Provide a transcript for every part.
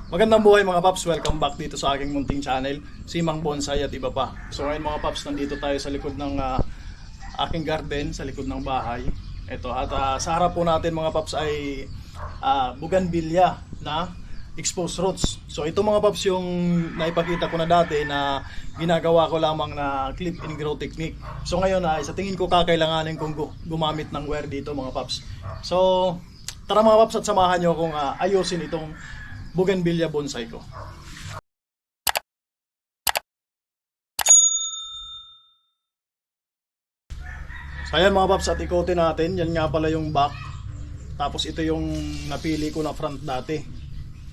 Magandang buhay mga paps, welcome back dito sa aking munting channel, Simang Bonsai at iba pa. So ngayon mga paps, nandito tayo sa likod ng aking garden, sa likod ng bahay. Ito, at sa harap po natin mga paps ay bougainvillea na exposed roots. So ito mga paps yung naipakita ko na dati na ginagawa ko lamang na clip and grow technique. So ngayon ay sa tingin ko kakailanganin kong gumamit ng wire dito mga paps. So tara mga paps at samahan nyo akong ayusin itong bougainvillea bonsai ko. So ayan mga paps, at ikotin natin. Yan nga pala yung back. Tapos ito yung napili ko na front dati.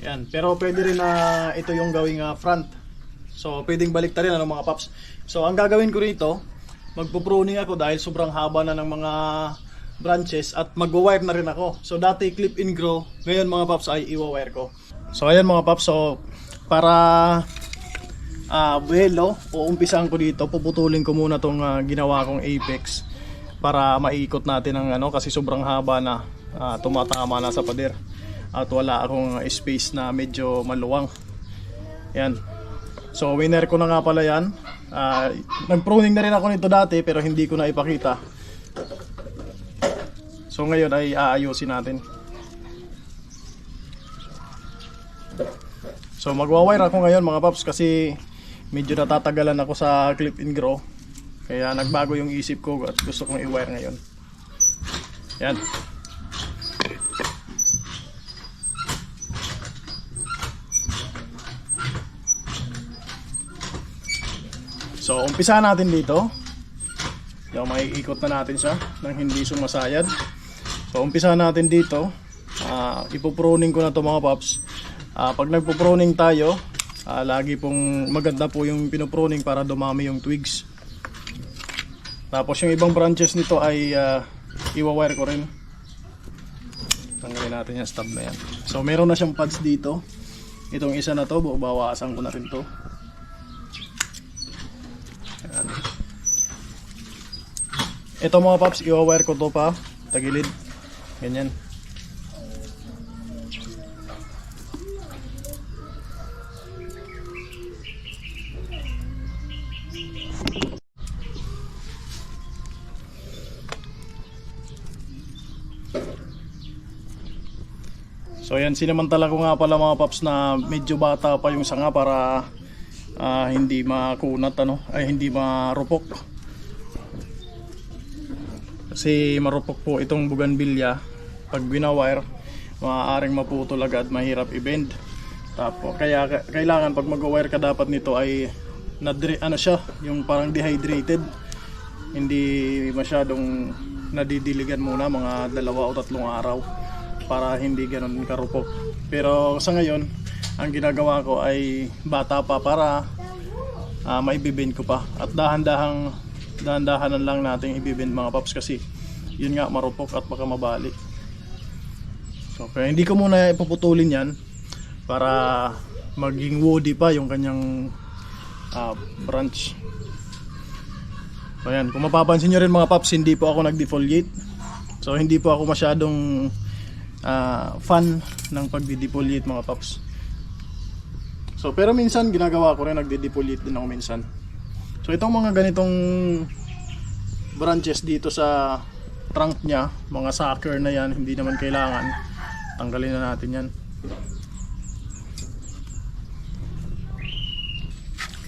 Yan. Pero pwede rin na ito yung gawing front. So pwedeng balik rin ano mga paps. So ang gagawin ko rito, magpo-pruning ako dahil sobrang haba na ng mga branches at magwa-wire na rin ako. So dati clip and grow, ngayon mga paps ay iwa-wire ko. So ayan mga paps, so para buhelo, uumpisahan ko dito, puputulin ko muna tong ginawa kong apex para maikot natin ang kasi sobrang haba na, tumatama na sa pader at wala akong space na medyo maluwang. Yan. So winner ko na nga pala yan. Nag-pruning na rin ako nito dati pero hindi ko na ipakita. So ngayon ay aayusin natin. So magwa-wire ako ngayon mga paps kasi medyo natatagalan ako sa clip and grow. Kaya nagbago yung isip ko at gusto kong i-wire ngayon. Yan. So umpisa natin dito. Yung maiikot na natin siya nang hindi sumasayad. So umpisa natin dito. Ipopruning ko na to mga paps. Pag nagpo-pruning tayo, lagi pong maganda po yung pinopruning para dumami yung twigs. Tapos yung ibang branches nito ay iwa-wire ko rin. Tanggalin natin yung stub na yan. So meron na siyang pads dito. Itong isa na to, bawasan ko na rin to. Ayan. Ito mga paps, iwa-wire ko to pa, tagilid. Ganyan. So yan, sinamantala ko nga pala mga paps na medyo bata pa yung sanga para hindi makunat hindi marupok. Kasi marupok po itong bougainvillea. Pag binawire, maaaring maputol agad, mahirap i-bend. Tapos kaya kailangan pag mag-wire ka dapat nito ay siya, yung parang dehydrated. Hindi masyadong nadidiligan muna mga 2 o 3 araw para hindi ganoon karupok. Pero sa ngayon, ang ginagawa ko ay bata pa para maibibend ko pa. At dahan-dahanan lang natin ibibend mga paps kasi yun nga marupok at baka mabali. So kaya hindi ko muna ipuputulin yan para maging woody pa yung kanyang branch. So ayan, kung mapapansin nyo rin mga paps, hindi po ako nag-defoliate. So hindi po ako masyadong fan ng pagdi-defoliate mga paps. So pero minsan ginagawa ko rin, nagdi-defoliate din ako minsan. So itong mga ganitong branches dito sa trunk nya, mga sucker na yan, hindi naman kailangan. Tanggalin na natin yan.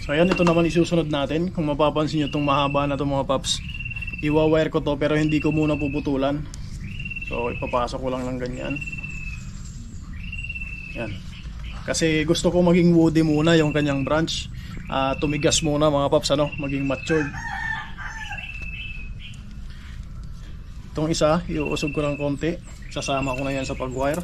So ayan, ito naman isusunod natin. Kung mapapansin nyo itong mahaba na itong mga paps, iwa-wire ko to pero hindi ko muna puputulan. So ipapasok ko lang ng ganyan. Yan. Kasi gusto ko maging woody muna yung kanyang branch. Tumigas muna mga paps, maging matured. Itong isa, iuusog ko ng konti. Sasama ko na yan sa pag-wire.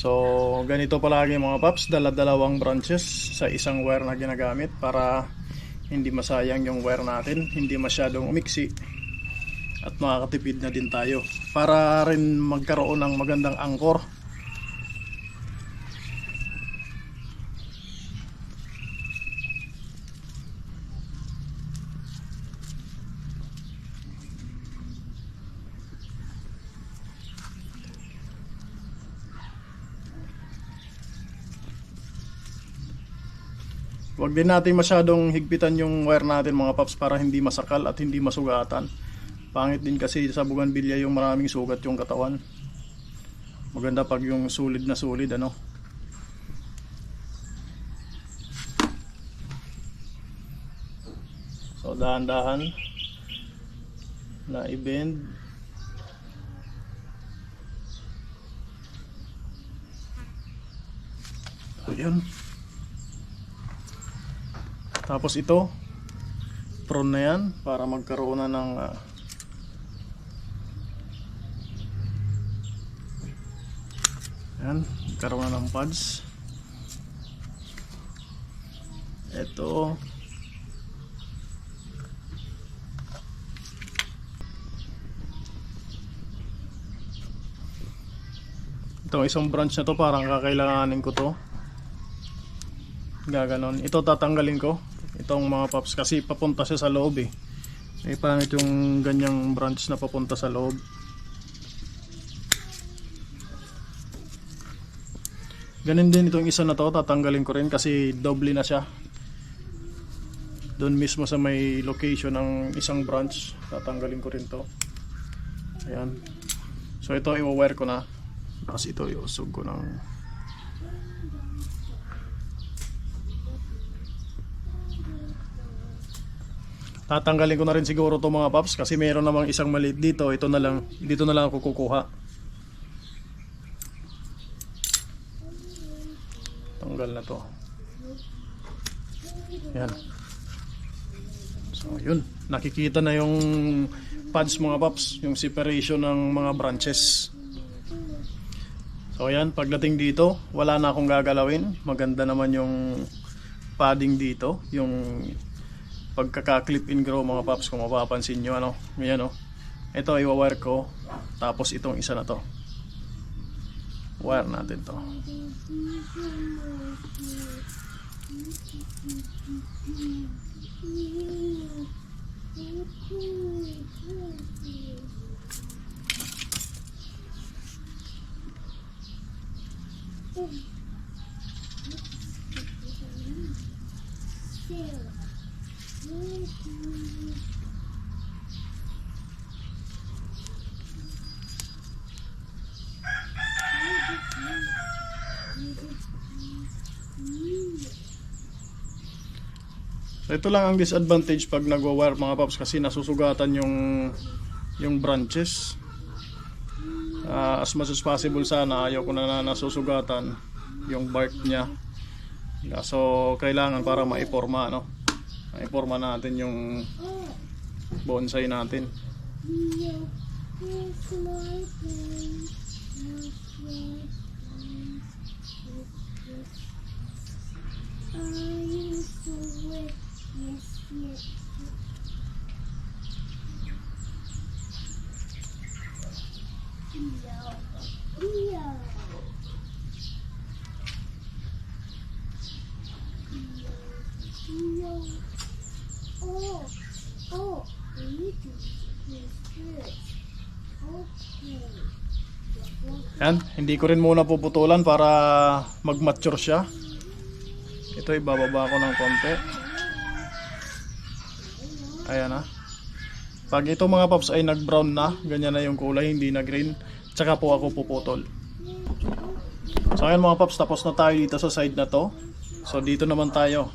So ganito palagi mga paps, dala-dalawang branches sa isang wire na ginagamit para hindi masayang yung wire natin, hindi masyadong umiksi at makakatipid na din tayo para rin magkaroon ng magandang angkor. Huwag din natin masyadong higpitan yung wire natin mga paps para hindi masakal at hindi masugatan. Pangit din kasi sa bougainvillea yung maraming sugat yung katawan. Maganda pag yung solid na solid ano. So dahan-dahan na i-bend. Ayan. Tapos ito prone na yan para magkaroon na ng yan, magkaroon na ng pads. Ito itong isang branch na to parang kakailanganin ko to. Gaganon. Ito tatanggalin ko. Itong mga paps kasi papunta siya sa loob eh. Eh pangit yung ganyang branch na papunta sa loob. Ganon din itong isa na to, tatanggalin ko rin kasi doble na siya. Doon mismo sa may location ng isang branch, tatanggalin ko rin to. Ayan. So ito i-wire ko na. Kasi ito iusog ko ng tatanggalin ko na rin siguro to mga paps kasi mayroon namang isang maliit dito. Ito na lang, dito na lang ako kukuha. Tanggal na to. Yan. So yun, nakikita na yung pads mga paps, yung separation ng mga branches. So yan, pagdating dito wala na akong gagalawin. Maganda naman yung padding dito, yung pagkaka-clip in grow mga paps kung mapapansin nyo ano. Ayan, oh. Ito i-wire ko. Tapos itong isa na to, wire natin to. So ito lang ang disadvantage pag nagwa-wire mga paps kasi nasusugatan yung branches. As much as possible sana ayaw ko na nasusugatan yung bark niya. So kailangan para maiporma no. Maiporma natin yung bonsai natin. Yan, hindi ko rin muna puputulan para mag-mature siya. Ito ibababa ko ng konti. Ayan na. Pag ito mga paps ay nag-brown na, ganyan na yung kulay, hindi na green, tsaka po ako puputol. So ayan mga paps, tapos na tayo dito sa side na to. So dito naman tayo,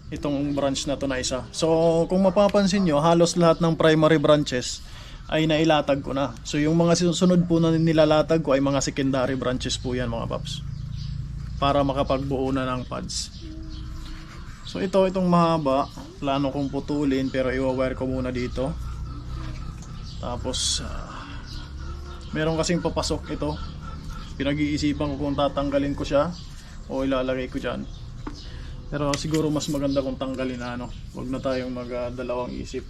itong branch na to na isa. So kung mapapansin nyo, halos lahat ng primary branches ay nailatag ko na. So yung mga susunod po na nilalatag ko ay mga secondary branches po yan mga paps, para makapagbuo na ng pads. So itong mahaba, plano kong putulin pero i-wire ko muna dito. Tapos meron kasing papasok ito. Pinag-iisipan ko kung tatanggalin ko siya o ilalagay ko dyan. Pero siguro mas maganda kung tanggalin na ano. Huwag na tayong magdalawang isip.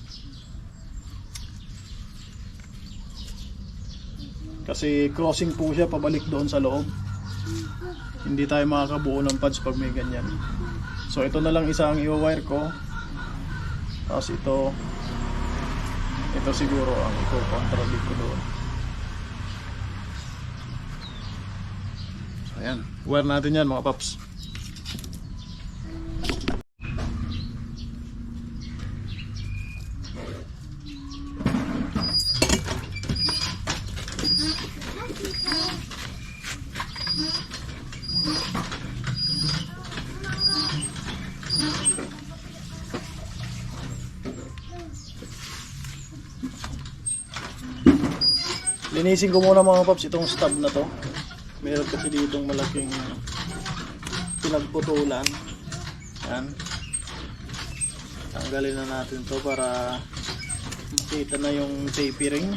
Kasi crossing po siya pabalik doon sa loob. Hindi tayo makakabuo ng pads pag may ganyan. So ito na lang isa ang i-wire ko. Tapos ito siguro ang i-contradict ko doon. So ayan, wire natin yan mga paps. Linisin ko muna mga paps itong stub na to. Meron kasi ditong malaking pinagputulan. Yan. Tanggalin na natin to para makita na yung tapering.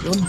Yun.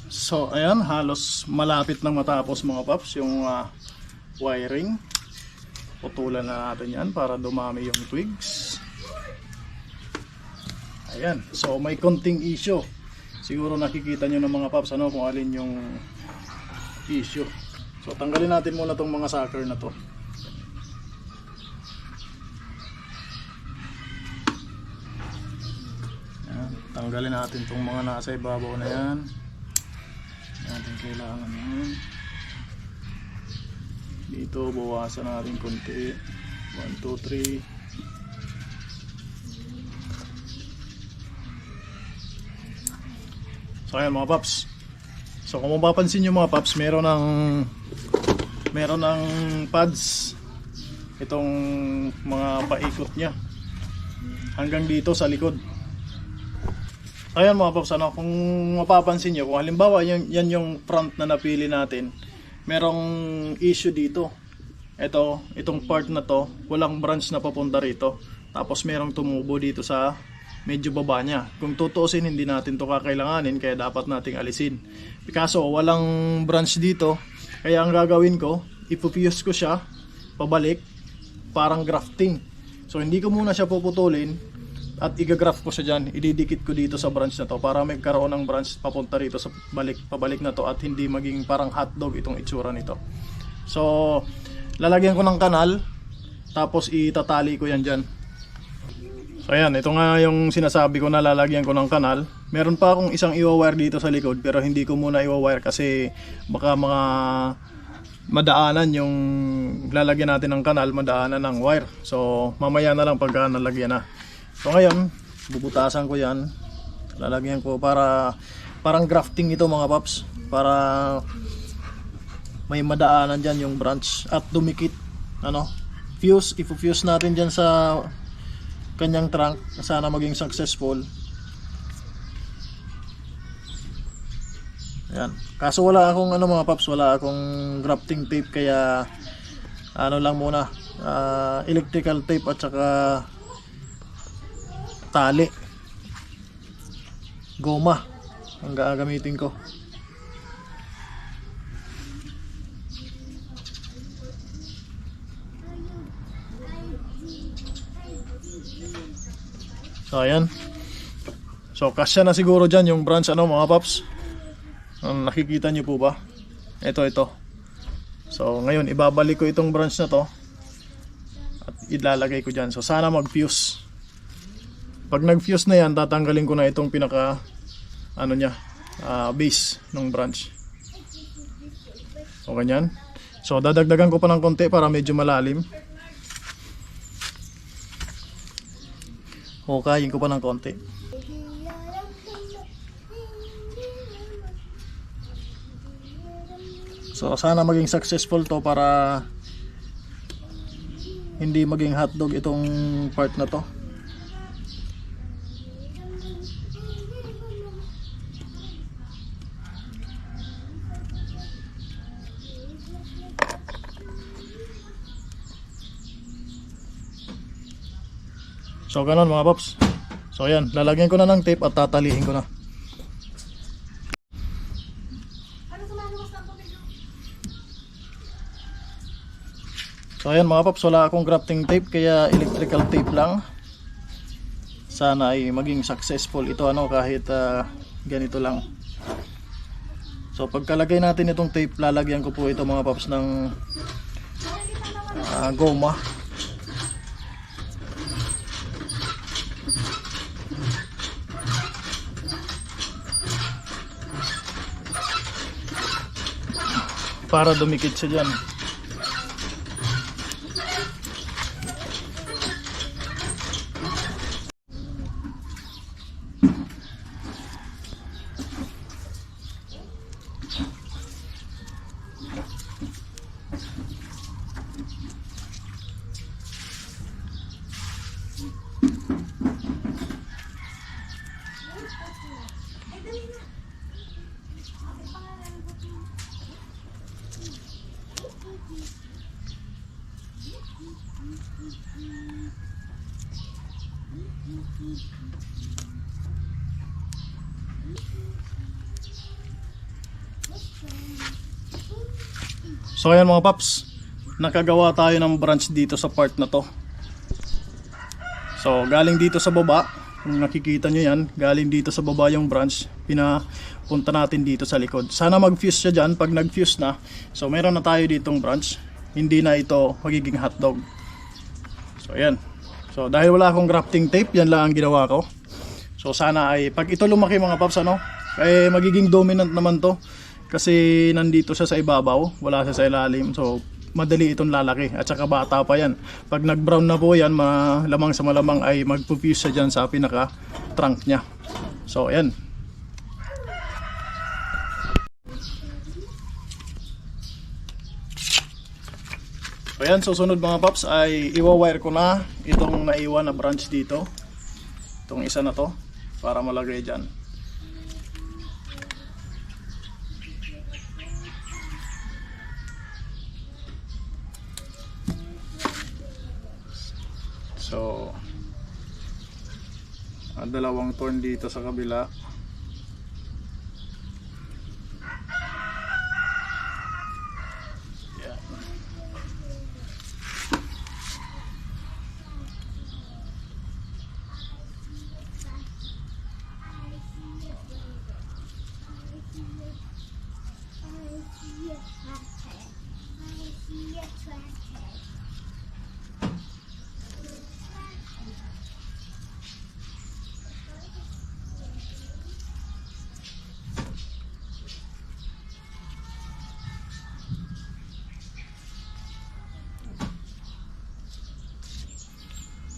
So ayan, halos malapit nang matapos mga paps yung wiring. Putulan na natin yan para dumami yung twigs. Ayan, so may konting issue. Siguro nakikita nyo ng mga paps ano, kung alin yung issue. So tanggalin natin muna tong mga sucker na to. Ayan, tanggalin natin tong mga nasa ibabaw na yan. Natin kailangan yun. Dito bawasan natin konti. 1, 2, 3. So ayan mga paps. So kung mapapansin nyo mga paps, meron ng pads itong mga paikot nya hanggang dito sa likod. Ayan mga paps, ano, kung mapapansin nyo, kung halimbawa yan yung front na napili natin, merong issue dito. Itong part na to, walang branch na papunta rito. Tapos merong tumubo dito sa medyo baba niya. Kung tutuusin, hindi natin to kakailanganin, kaya dapat nating alisin. Kaso walang branch dito, kaya ang gagawin ko, ipupuse ko siya pabalik, parang grafting. So hindi ko muna siya puputulin at igagraft ko siya dyan, ididikit ko dito sa branch na to para magkaroon ng branch papunta rito sa pabalik na to at hindi maging parang hotdog itong itsura nito. So lalagyan ko ng kanal, tapos itatali ko yan dyan. So ayan, ito nga yung sinasabi ko na lalagyan ko ng kanal. Meron pa akong isang i-wire dito sa likod, pero hindi ko muna i-wire kasi baka mga madaanan yung lalagyan natin ng kanal, madaanan ng wire. So mamaya na lang pagka nalagyan na. So ngayon, bubutasan ko yan. Lalagyan ko para parang grafting ito mga paps, para may madaanan dyan yung branch at dumikit. Ano? Ipo-fuse natin dyan sa kanyang trunk. Sana maging successful. Yan. Kaso wala akong mga paps, wala akong grafting tape, kaya ano lang muna, electrical tape at saka tali, goma ang gagamitin ko. So ayan. So kasya na siguro dyan yung branch mga paps. Nakikita nyo po ba? Ito. So ngayon ibabalik ko itong branch na to at ilalagay ko dyan. So sana mag-fuse. Pag nag-fuse na yan, tatanggalin ko na itong pinaka base ng branch. So ganyan. So dadagdagan ko pa ng konti para medyo malalim. Hukayin ko pa ng konti. So sana maging successful to para hindi maging hotdog itong part na to. So ganun mga paps. So ayan, lalagyan ko na ng tape at tatalihin ko na. So ayan mga paps, wala akong grafting tape kaya electrical tape lang. Sana ay maging successful ito kahit ganito lang. So pagkalagay natin itong tape, lalagyan ko po ito mga paps ng goma. Para dumikit siya dyan. So ayan mga paps, nakagawa tayo ng branch dito sa part na to. So galing dito sa baba, kung nakikita nyo yan, galing dito sa baba yung branch, pinapunta natin dito sa likod. Sana mag-fuse siya dyan. Pag nag-fuse na, so meron na tayo ditong branch, hindi na ito magiging hotdog. So ayan. So dahil wala akong grafting tape, yan lang ang ginawa ko. So sana ay pag ito lumaki mga paps magiging dominant naman to. Kasi nandito siya sa ibabaw, wala siya sa ilalim. So madali itong lalaki at saka bata pa yan. Pag nag-brown na po yan, malamang sa malamang ay mag-fuse siya dyan sa pinaka trunk nya. So ayan. So ayan, susunod mga paps ay iwa-wire ko na itong naiwan na branch dito. Itong isa na to para malagay dyan. So dalawang torn dito sa kabila.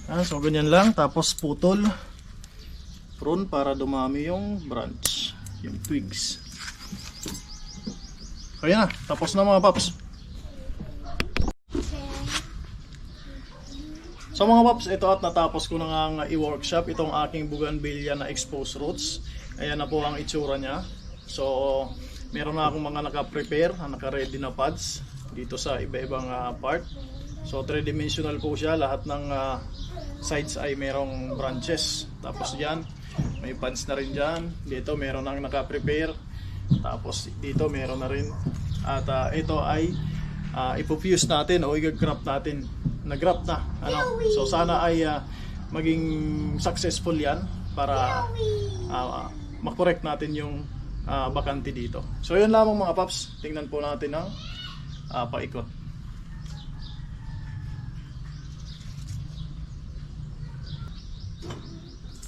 Yan. So ganyan lang, tapos putol prune para dumami yung branch, yung twigs. So yan na, tapos na mga paps. So mga paps, ito at natapos ko na nga i-workshop itong aking bougainvillea na exposed roots. Ayan na po ang itsura nya. So meron na akong mga naka-prepare, naka-ready na pads dito sa iba-ibang part. So 3-dimensional po siya, lahat ng sides ay merong branches. Tapos diyan, may pads na rin diyan. Dito meron nang naka-prepare. Tapos dito meron na rin. At ito ay ipofuse natin o i-graft natin. Nag-graft na. Ano? So sana ay maging successful yan para makorek natin yung bakante dito. So yun lamang mga paps. Tingnan po natin ang paikot.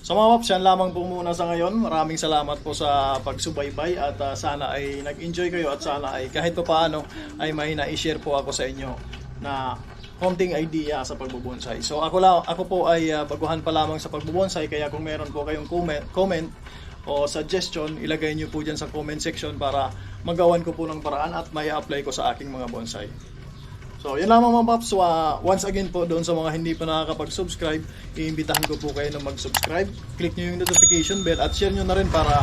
So mga paps, yan lamang po muna sa ngayon. Maraming salamat po sa pagsubaybay at sana ay nag-enjoy kayo at sana ay kahit pa paano ay may na-share po ako sa inyo na konting idea sa pagbubonsai. So ako po ay baguhan pa lamang sa pagbubonsai, kaya kung meron po kayong comment o suggestion, ilagay nyo po dyan sa comment section para magawan ko po ng paraan at may apply ko sa aking mga bonsai. So, yun lamang mga paps. Once again po, doon sa mga hindi pa nakakapag-subscribe, iimbitahan ko po kayo na mag-subscribe. Click nyo yung notification bell at share nyo na rin para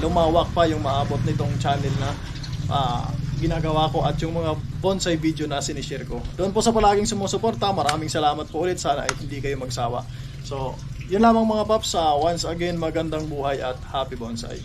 lumawak pa yung maabot nitong channel na ginagawa ko at yung mga bonsai video na sinishare ko. Doon po sa palaging sumusuporta, maraming salamat po ulit. Sana ay hindi kayo magsawa. So, yun lamang mga paps. Once again, magandang buhay at happy bonsai.